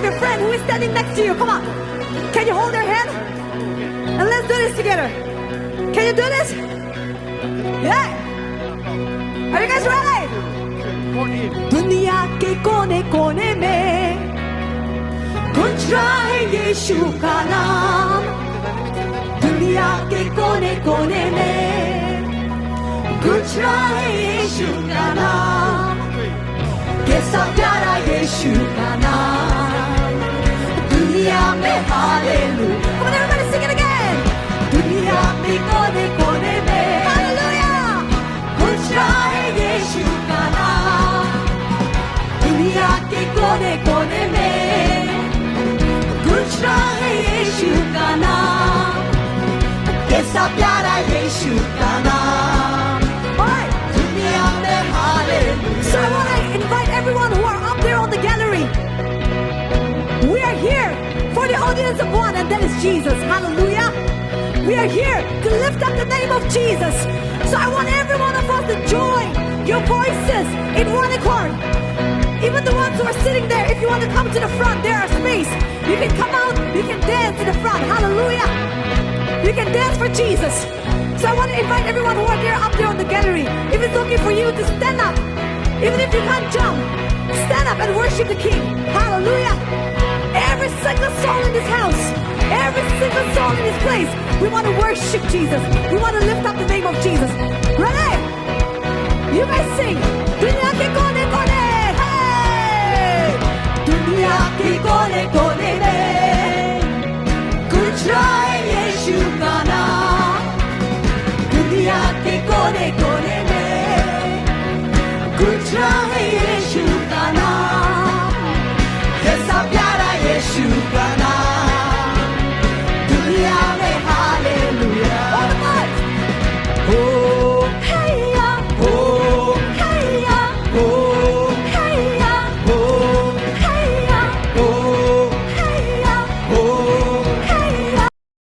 your friend who is standing next to you. Come on. Can you hold their hand? And let's do this together. Can you do this? Yeah. Are you guys ready? दुनिया के कोने कोने में गूंज रहा है यीशु का नाम दुनिया के कोने कोने में गूंज रहा है यीशु का नाम कैसा प्यारा यीशु का नाम दुनिया में hallelujah Come on everybody sing it again दुनिया के कोने कोने में हालेलुया गूंज रहा है यीशु का नाम दुनिया के कोने कोने में गूंज रहा है यीशु का नाम कैसा प्यारा यीशु का नाम दुनिया में hallelujah So I want to invite everyone who are up there on the gallery. We are here for the audience of one, and that is Jesus. Hallelujah. We are here to lift up the name of Jesus. So I want every one of us to join your voices in one accord. Even the ones who are sitting there, if you want to come to the front, there are space. You can come out, you can dance in the front. Hallelujah. You can dance for Jesus. So I want to invite everyone who are there up there on the gallery. If it's okay for you to stand up, even if you can't jump, stand up and worship the King. Hallelujah. Every single soul in this house, every single soul in this place, we want to worship Jesus. We want to lift up the name of Jesus.